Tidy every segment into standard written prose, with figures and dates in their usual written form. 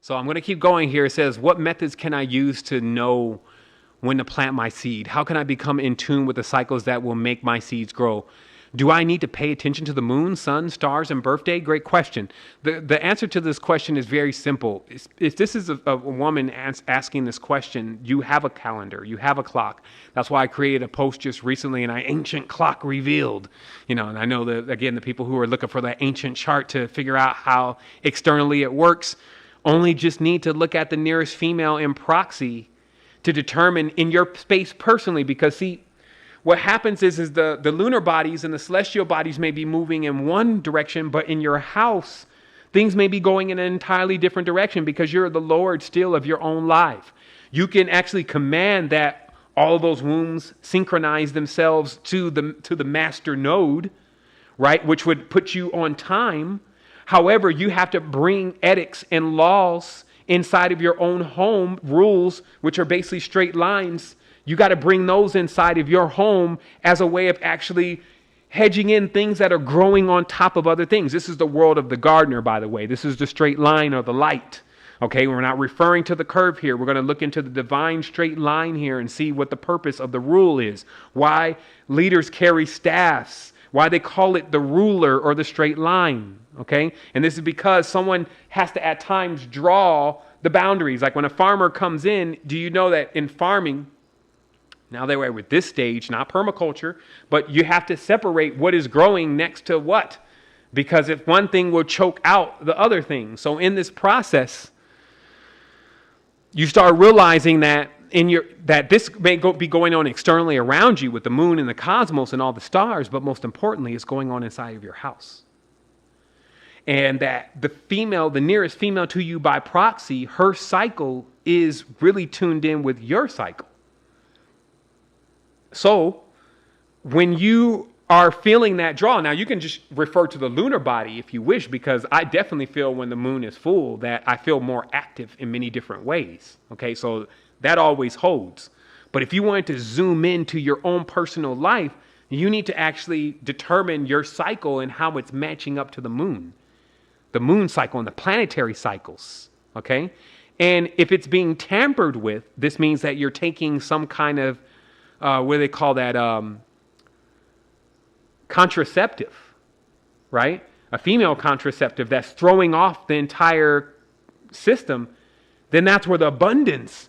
So I'm going to keep going here. It says, what methods can I use to know when to plant my seed? How can I become in tune with the cycles that will make my seeds grow? Do I need to pay attention to the moon, sun, stars, and birthday? Great question. The answer to this question is very simple. If this is a woman asking this question, you have a calendar, you have a clock. That's why I created a post just recently, an ancient clock revealed. And I know that, again, the people who are looking for that ancient chart to figure out how externally it works only just need to look at the nearest female in proxy to determine in your space personally, because see, what happens is the lunar bodies and the celestial bodies may be moving in one direction, but in your house, things may be going in an entirely different direction because you're the Lord still of your own life. You can actually command that all of those wombs synchronize themselves to the master node, right? Which would put you on time. However, you have to bring edicts and laws inside of your own home, rules, which are basically straight lines. You got to bring those inside of your home as a way of actually hedging in things that are growing on top of other things. This is the world of the gardener, by the way. This is the straight line or the light. Okay, we're not referring to the curve here. We're going to look into the divine straight line here and see what the purpose of the rule is. Why leaders carry staffs. Why they call it the ruler or the straight line. Okay, and this is because someone has to at times draw the boundaries. Like when a farmer comes in, do you know that in farming, now they were with this stage, not permaculture, but you have to separate what is growing next to what, because if one thing will choke out the other thing. So in this process, you start realizing that that this may be going on externally around you with the moon and the cosmos and all the stars, but most importantly, it's going on inside of your house. And that the nearest female to you by proxy, her cycle is really tuned in with your cycle. So when you are feeling that draw, now you can just refer to the lunar body if you wish, because I definitely feel when the moon is full that I feel more active in many different ways. Okay, so that always holds. But if you wanted to zoom into your own personal life, you need to actually determine your cycle and how it's matching up to the moon cycle and the planetary cycles. Okay, and if it's being tampered with, this means that you're taking some kind of what do they call that? Contraceptive, right? A female contraceptive that's throwing off the entire system. Then that's where the abundance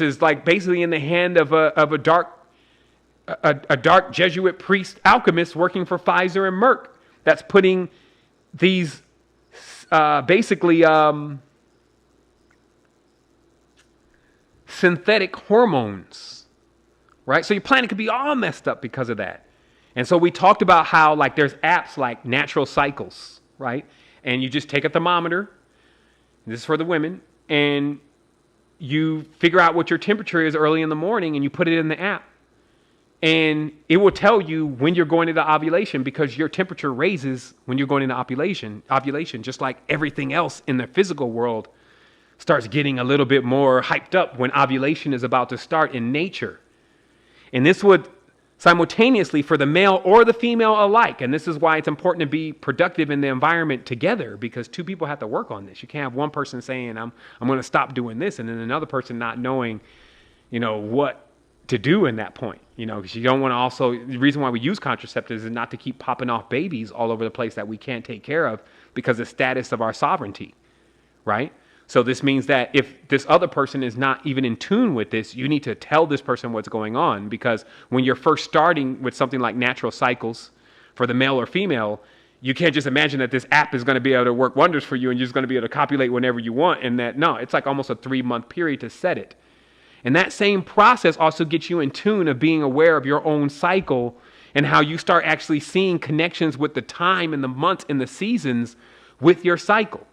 is like basically in the hand of a dark Jesuit priest alchemist working for Pfizer and Merck. That's putting these basically synthetic hormones. Right? So your planet could be all messed up because of that. And so we talked about how like there's apps like Natural Cycles, right? And you just take a thermometer, this is for the women, and you figure out what your temperature is early in the morning and you put it in the app. And it will tell you when you're going into ovulation because your temperature raises when you're going into ovulation, just like everything else in the physical world starts getting a little bit more hyped up when ovulation is about to start in nature. And this would simultaneously for the male or the female alike. And this is why it's important to be productive in the environment together, because two people have to work on this. You can't have one person saying, I'm going to stop doing this, and then another person not knowing, what to do in that point. Because you don't want to also, the reason why we use contraceptives is not to keep popping off babies all over the place that we can't take care of because of the status of our sovereignty, right? So this means that if this other person is not even in tune with this, you need to tell this person what's going on, because when you're first starting with something like Natural Cycles for the male or female, you can't just imagine that this app is going to be able to work wonders for you and you're just going to be able to copulate whenever you want. And that, no, it's like almost a 3-month period to set it. And that same process also gets you in tune of being aware of your own cycle and how you start actually seeing connections with the time and the months and the seasons with your cycle.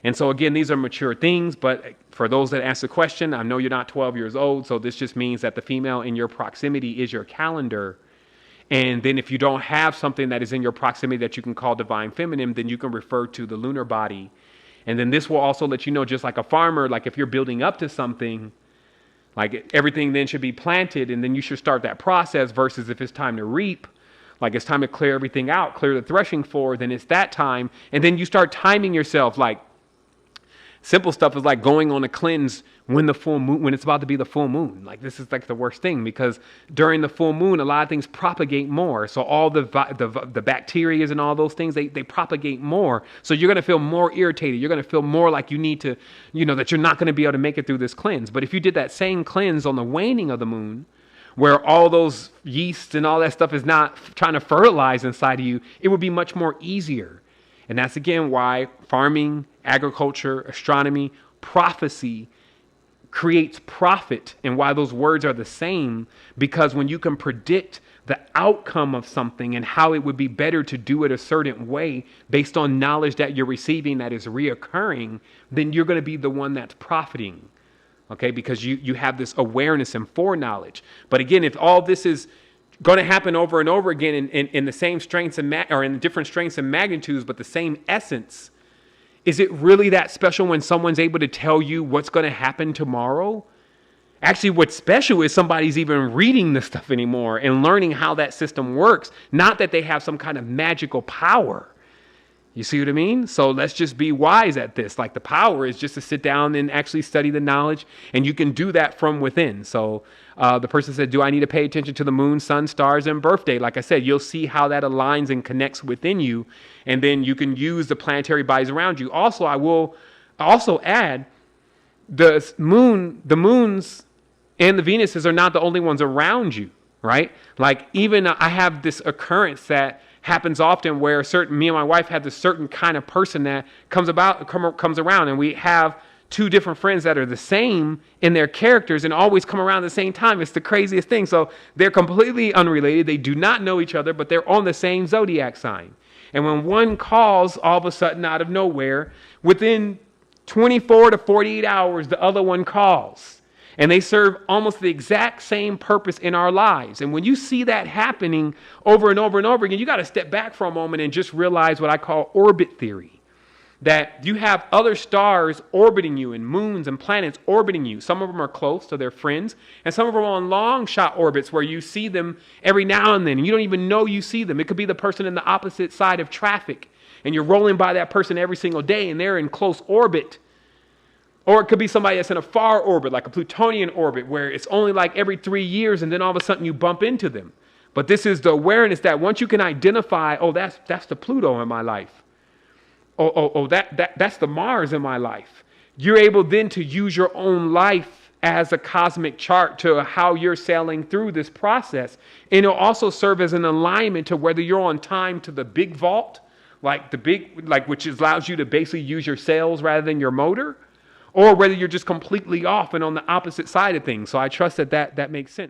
And so again, these are mature things, but for those that ask the question, I know you're not 12 years old, so this just means that the female in your proximity is your calendar. And then if you don't have something that is in your proximity that you can call divine feminine, then you can refer to the lunar body. And then this will also let you know, just like a farmer, like if you're building up to something, like everything then should be planted, and then you should start that process, versus if it's time to reap, like it's time to clear everything out, clear the threshing floor, then it's that time. And then you start timing yourself, like, Simple stuff is like going on a cleanse when the full moon, when it's about to be the full moon. Like this is like the worst thing, because during the full moon, a lot of things propagate more. So all the bacteria and all those things, they propagate more. So you're going to feel more irritated. You're going to feel more like you need to, that you're not going to be able to make it through this cleanse. But if you did that same cleanse on the waning of the moon, where all those yeast and all that stuff is not trying to fertilize inside of you, it would be much more easier. And that's, again, why farming, agriculture, astronomy, prophecy creates profit, and why those words are the same, because when you can predict the outcome of something and how it would be better to do it a certain way based on knowledge that you're receiving that is reoccurring, then you're going to be the one that's profiting. Okay, because you have this awareness and foreknowledge. But again, if all this is going to happen over and over again in the same strengths or in different strengths and magnitudes, but the same essence, is it really that special when someone's able to tell you what's going to happen tomorrow? Actually, what's special is somebody's even reading this stuff anymore and learning how that system works, not that they have some kind of magical power. You see what I mean? So let's just be wise at this. Like, the power is just to sit down and actually study the knowledge, and you can do that from within. So the person said, do I need to pay attention to the moon, sun, stars, and birthday? Like I said, you'll see how that aligns and connects within you, and then you can use the planetary bodies around you. Also, I will also add, the moons and the Venuses are not the only ones around you, right? Like, even I have this occurrence that happens often where me and my wife have this certain kind of person that comes around, and we have two different friends that are the same in their characters and always come around at the same time. It's the craziest thing. So they're completely unrelated. They do not know each other, but they're on the same zodiac sign. And when one calls all of a sudden out of nowhere, within 24 to 48 hours, the other one calls. And they serve almost the exact same purpose in our lives. And when you see that happening over and over and over again, you got to step back for a moment and just realize what I call orbit theory. That you have other stars orbiting you, and moons and planets orbiting you. Some of them are close, so they're friends. And some of them are on long shot orbits where you see them every now and then, and you don't even know you see them. It could be the person in the opposite side of traffic, and you're rolling by that person every single day, and they're in close orbit. Or it could be somebody that's in a far orbit, like a Plutonian orbit, where it's only like every 3 years, and then all of a sudden you bump into them. But this is the awareness that once you can identify, oh, that's the Pluto in my life. That's the Mars in my life. You're able then to use your own life as a cosmic chart to how you're sailing through this process. And it'll also serve as an alignment to whether you're on time to the big vault, which allows you to basically use your sails rather than your motor, or whether you're just completely off and on the opposite side of things. So I trust that makes sense.